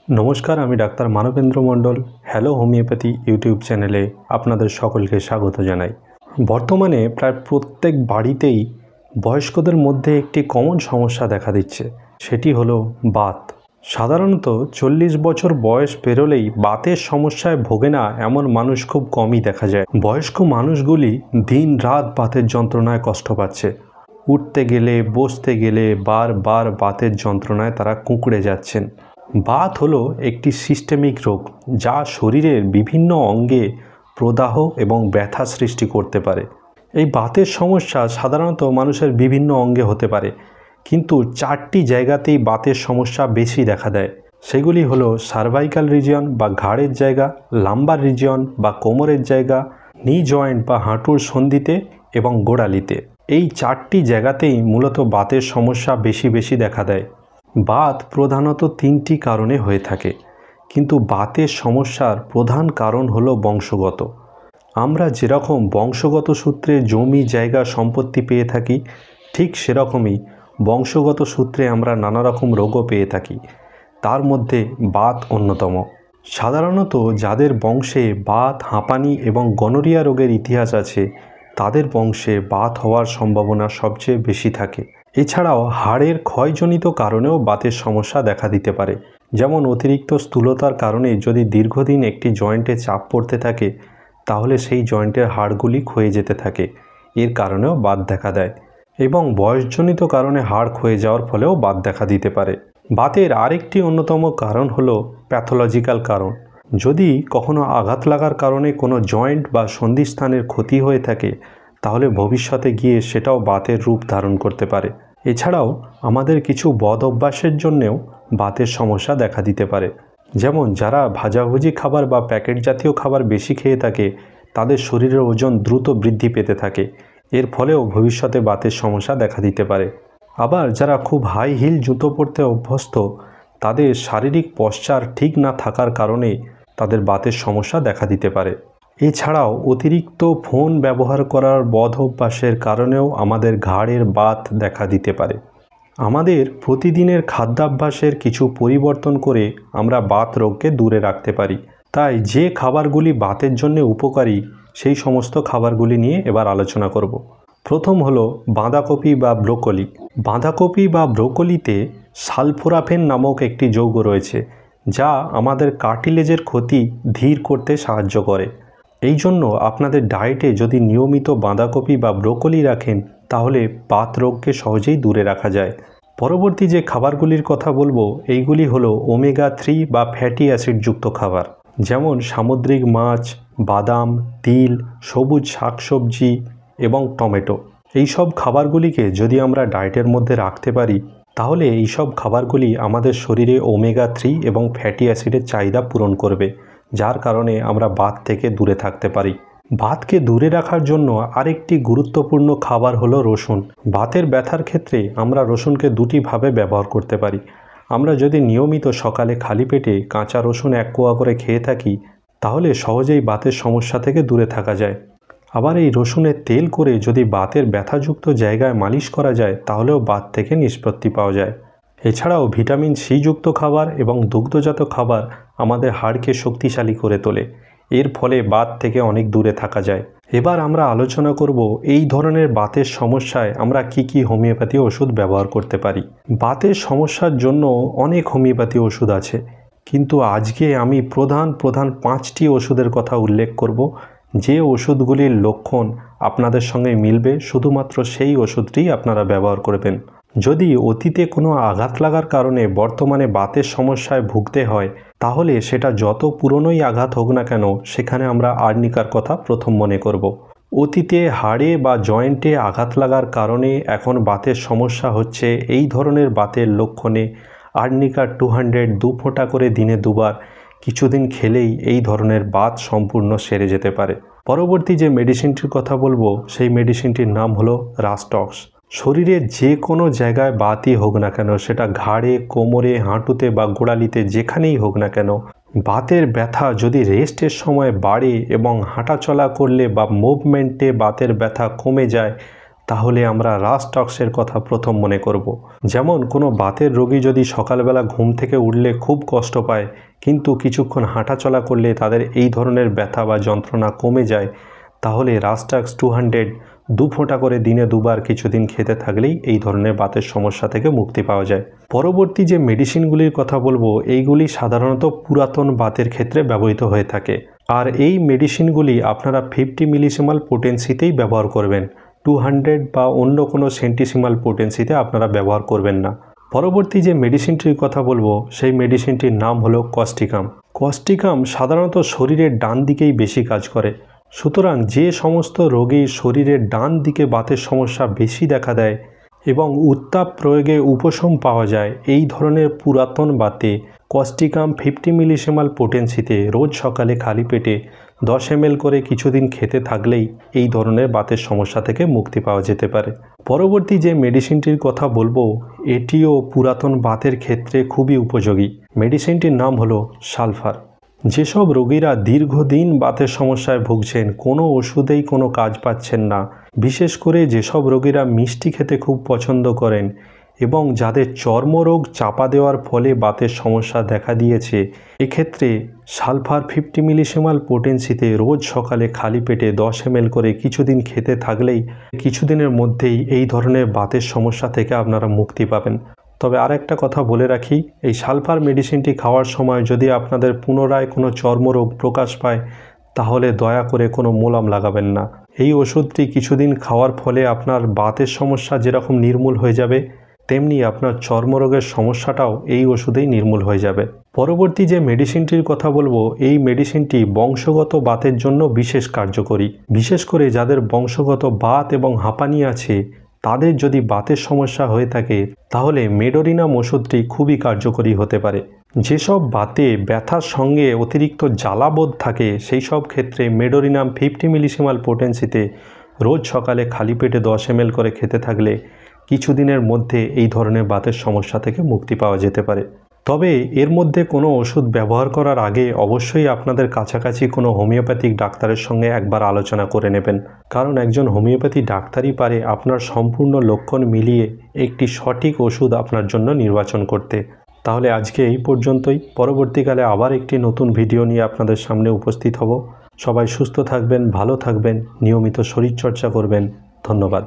नमस्कार आमी डाक्तार मानवेंद्र मंडल hello homeopathy YouTube चैनेले आपनादेर सकलके स्वागत जानाई। बर्तमाने प्राय प्रत्येक बाड़ीतेई बयस्कदेर मध्य एकटी कमन समस्या देखा दिच्छे, सेटी हलो बात। साधारणत 40 बछर बयस पेरोलेई बातेर समस्याय भोगे ना एमन मानुष खूब कमई देखा जाय। बयस्क मानुषगुली दिन रात बातेर जंत्रणाय कष्ट पाচ্ছে। उठते गेले बसते गेले बार बार बातेर जंत्रणाय तारा कुঁকড়ে যাচ্ছেন। बात हलो एकटी सिस्टेमिक रोग जा शरीरेर विभिन्न अंगे प्रदाह एवं व्यथा सृष्टि करते पारे। এই বাতের সমস্যা সাধারণত মানুষের বিভিন্ন অঙ্গে হতে পারে, কিন্তু চারটি জায়গাতেই বাতের সমস্যা বেশি দেখা দেয়। সেগুলি হলো সার্ভাইকাল রিজিয়ন বা ঘাড়ের জায়গা, লাম্বার রিজিয়ন বা কোমরের জায়গা, নি জয়েন্ট বা হাঁটুর সন্ধিতে এবং গোড়ালিতে। এই চারটি জায়গাতেই মূলত বাতের সমস্যা বেশি বেশি দেখা দেয়। বাত প্রধানত তিনটি কারণে হয়ে থাকে, কিন্তু বাতের সমস্যার প্রধান কারণ হলো বংশগত। আমরা যেরকম বংশগত সূত্রে জমি জায়গা সম্পত্তি পেয়ে থাকি, ঠিক সেরকমই বংশগত সূত্রে আমরা নানা রকম রোগও পেয়ে থাকি, তার মধ্যে বাত অন্যতম। সাধারণত যাদের বংশে বাত, হাঁপানি এবং গনোরিয়া রোগের ইতিহাস আছে তাদের বংশে বাত হওয়ার সম্ভাবনা সবচেয়ে বেশি থাকে। এছাড়াও হাড়ের ক্ষয়জনিত কারণেও বাতের সমস্যা দেখা দিতে পারে, যেমন অতিরিক্ত স্থূলতার কারণে যদি দীর্ঘদিন একটি জয়েন্টে চাপ পড়তে থাকে তাহলে সেই জয়েন্টের হাড়গুলি ক্ষয়ে যেতে থাকে, এর কারণেও বাত দেখা দেয়। এবং বয়সজনিত কারণে হাড় ক্ষয়ে যাওয়ার ফলেও বাত দেখা দিতে পারে। বাতের আরেকটি অন্যতম কারণ হলো প্যাথোলজিক্যাল কারণ। যদি কখনো আঘাত লাগার কারণে কোনো জয়েন্ট বা সন্ধিস্থানের ক্ষতি হয়ে থাকে তাহলে ভবিষ্যতে গিয়ে সেটাও বাতের রূপ ধারণ করতে পারে। এছাড়াও আমাদের কিছু বদ অভ্যাসের জন্যেও বাতের সমস্যা দেখা দিতে পারে, যেমন যারা ভাজাভুজি খাবার বা প্যাকেট জাতীয় খাবার বেশি খেয়ে থাকে তাদের শরীরের ওজন দ্রুত বৃদ্ধি পেতে থাকে, এর ফলেও ভবিষ্যতে বাতের সমস্যা দেখা দিতে পারে। আবার যারা খুব হাই হিল জুতো পরতে অভ্যস্ত তাদের শারীরিক পশ্চার ঠিক না থাকার কারণে তাদের বাতের সমস্যা দেখা দিতে পারে। এছাড়াও অতিরিক্ত ফোন ব্যবহার করার বদ অভ্যাসের কারণেও আমাদের ঘাড়ের বাত দেখা দিতে পারে। আমাদের প্রতিদিনের খাদ্যাভ্যাসের কিছু পরিবর্তন করে আমরা বাত রোগকে দূরে রাখতে পারি। তাই যে খাবারগুলি বাতের জন্য উপকারী সেই সমস্ত খাবারগুলি নিয়ে এবার আলোচনা করব। প্রথম হলো বাঁধাকপি বা ব্রোকলি। বাঁধাকপি বা ব্রোকলিতে সালফোরাফেন নামক একটি যৌগ রয়েছে যা আমাদের কার্টিলেজের ক্ষতি ধীর করতে সাহায্য করে। এই জন্য আপনাদের ডায়েটে যদি নিয়মিত বাঁধাকপি বা ব্রোকলি রাখেন তাহলে বাত রোগকে সহজেই দূরে রাখা যায়। পরবর্তী যে খাবারগুলির কথা বলবো এইগুলি হলো ওমেগা 3 বা ফ্যাটি অ্যাসিডযুক্ত খাবার, যেমন সামুদ্রিক মাছ, বাদাম, তিল, সবুজ শাকসবজি এবং টমেটো। এই সব খাবারগুলিকে যদি আমরা ডায়েটের মধ্যে রাখতে পারি তাহলে এই সব খাবারগুলি আমাদের শরীরে ওমেগা 3 এবং ফ্যাটি অ্যাসিডের চাহিদা পূরণ করবে, যার কারণে আমরা বাত থেকে দূরে থাকতে পারি। বাতকে দূরে রাখার জন্য আরেকটি গুরুত্বপূর্ণ খাবার হলো রসুন। বাতের ব্যথার ক্ষেত্রে আমরা রসুনকে দুটিভাবে ব্যবহার করতে পারি। আমরা যদি নিয়মিত সকালে খালি পেটে কাঁচা রসুন 1 কোয়া করে খেয়ে থাকি তাহলে সহজেই বাতের সমস্যা থেকে দূরে থাকা যায়। আবার এই রসুনের তেল করে যদি বাতের ব্যথাযুক্ত জায়গায় মালিশ করা যায় তাহলেও বাত থেকে নিষ্পত্তি পাওয়া যায়। এছাড়াও ভিটামিন সি যুক্ত খাবার এবং দুগ্ধজাত খাবার আমাদের হাড়কে শক্তিশালী করে তোলে, এর ফলে বাত থেকে অনেক দূরে থাকা যায়। এবার আমরা আলোচনা করব এই ধরনের বাতের সমস্যায় আমরা কি হোমিওপ্যাথি ওষুধ ব্যবহার করতে পারি। বাতের সমস্যার জন্য অনেক হোমিওপ্যাথি ওষুধ আছে, কিন্তু আজকে আমি প্রধান 5টি ওষুধের কথা উল্লেখ করব। যে ওষুধগুলির লক্ষণ আপনাদের সঙ্গে মিলবে শুধুমাত্র সেই ওষুধটি আপনারা ব্যবহার করবেন। যদি অতীতে কোনো আঘাত লাগার কারণে বর্তমানে বাতের সমস্যায় ভুগতে হয় তাহলে সেটা যত পুরনোই আঘাত হোক না কেন সেখানে আমরা আর্নিকার কথা প্রথম মনে করব। অতীতে হাড়ে বা জয়েন্টে আঘাত লাগার কারণে এখন বাতের সমস্যা হচ্ছে, এই ধরনের বাতের লক্ষণে আর্নিকা 200 2 ফোঁটা করে দিনে 2 বার কিছুদিন খেলেই এই ধরনের বাত সম্পূর্ণ সেরে যেতে পারে। পরবর্তী যে মেডিসিনটির কথা বলবো সেই মেডিসিনটির নাম হলো রাস্টক্স। শরীরের যে কোনো জায়গায় বাতই হোক না কেন, সেটা ঘাড়ে, কোমরে, হাঁটুতে বা গোড়ালিতে যেখানেই হোক না কেন, বাতের ব্যথা যদি রেস্টের সময় বাড়ে এবং হাঁটাচলা করলে বা মুভমেন্টে বাতের ব্যথা কমে যায় তাহলে আমরা রাস্টক্সের কথা প্রথম মনে করব। যেমন কোনো বাতের রোগী যদি সকালবেলা ঘুম থেকে উঠলে খুব কষ্ট পায়, কিন্তু কিছুক্ষণ হাঁটাচলা করলে তাদের এই ধরনের ব্যথা বা যন্ত্রণা কমে যায়, তাহলে রাস্টক্স 200 2 ফোঁটা করে দিনে 2 বার কিছুদিন খেতে থাকলেই এই ধরনের বাতের সমস্যা থেকে মুক্তি পাওয়া যায়। পরবর্তী যে মেডিসিনগুলির কথা বলবো, এইগুলি সাধারণত পুরাতন বাতের ক্ষেত্রে ব্যবহৃত হয়ে থাকে। আর এই মেডিসিনগুলি আপনারা 50 মিলিসিমাল পোটেন্সিতেই ব্যবহার করবেন, 200 বা অন্য কোনো সেন্টিসিমাল পোটেন্সিতে আপনারা ব্যবহার করবেন না। পরবর্তী যে মেডিসিনটির কথা বলবো, সেই মেডিসিনটির নাম হলো কস্টিকাম। কস্টিকাম সাধারণত শরীরের ডান দিকেই বেশি কাজ করে। সুতরাং যে সমস্ত রোগীর শরীরের ডান দিকে বাতের সমস্যা বেশি দেখা দেয় এবং উত্তাপ প্রয়োগে উপশম পাওয়া যায়, এই ধরনের পুরাতন বাতে কস্টিকাম 50 মিলিসিমাল পোটেন্সিতে রোজ সকালে খালি পেটে 10 ml করে কিছুদিন খেতে থাকলেই এই ধরনের বাতের সমস্যা থেকে মুক্তি পাওয়া যেতে পারে। পরবর্তী যে মেডিসিনটির কথা বলবো, এটিও পুরাতন বাতের ক্ষেত্রে খুবই উপযোগী। মেডিসিনটির নাম হলো সালফার। যেসব রোগীরা দীর্ঘদিন বাতের সমস্যায় ভুগছেন, কোনো ওষুধেই কোনো কাজ পাচ্ছেন না, বিশেষ করে যেসব রোগীরা মিষ্টি খেতে খুব পছন্দ করেন এবং যাদের চর্মরোগ চাপা দেওয়ার ফলে বাতের সমস্যা দেখা দিয়েছে, এক্ষেত্রে সালফার 50 মিলিসিমাল পোটেন্সিতে রোজ সকালে খালি পেটে 10 ml করে কিছুদিন খেতে থাকলেই কিছুদিনের মধ্যেই এই ধরনের বাতের সমস্যা থেকে আপনারা মুক্তি পাবেন। তবে আরেকটা কথা বলে রাখি, এই সালফার মেডিসিনটি খাওয়ার সময় যদি আপনাদের পুনরায় কোনো চর্মরোগ প্রকাশ পায়, তাহলে দয়া করে কোনো মলম লাগাবেন না। এই ওষুধটি কিছুদিন খাওয়ার ফলে আপনার বাতের সমস্যা যেরকম নির্মূল হয়ে যাবে, তেমনি আপনার চর্মরোগের সমস্যাটাও এই ওষুধেই নির্মূল হয়ে যাবে। পরবর্তী যে মেডিসিনটির কথা বলবো, এই মেডিসিনটি বংশগত বাতের জন্য বিশেষ কার্যকরী। বিশেষ করে যাদের বংশগত বাত এবং হাঁপানি আছে, তাদের যদি বাতের সমস্যা হয়ে থাকে, তাহলে মেডোরিনাম ওষুধটি খুবই কার্যকরী হতে পারে। যেসব বাতে ব্যথার সঙ্গে অতিরিক্ত জ্বালাবোধ থাকে, সেই সব ক্ষেত্রে মেডোরিনাম 50 মিলিসিমাল পোটেন্সিতে রোজ সকালে খালি পেটে 10 ml করে খেতে থাকলে কিছুদিনের মধ্যে এই ধরনের বাতের সমস্যা থেকে মুক্তি পাওয়া যেতে পারে। তবে এর মধ্যে কোনো ওষুধ ব্যবহার করার আগে অবশ্যই আপনাদের কাছাকাছি কোনো হোমিওপ্যাথিক ডাক্তারের সঙ্গে একবার আলোচনা করে নেবেন, কারণ একজন হোমিওপ্যাথি ডাক্তারই পারে আপনার সম্পূর্ণ লক্ষণ মিলিয়ে একটি সঠিক ওষুধ আপনার জন্য নির্বাচন করতে। তাহলে আজকে এই পর্যন্তই। পরবর্তীকালে আবার একটি নতুন ভিডিও নিয়ে আপনাদের সামনে উপস্থিত হব। সবাই সুস্থ থাকবেন, ভালো থাকবেন, নিয়মিত শরীরচর্চা করবেন। ধন্যবাদ।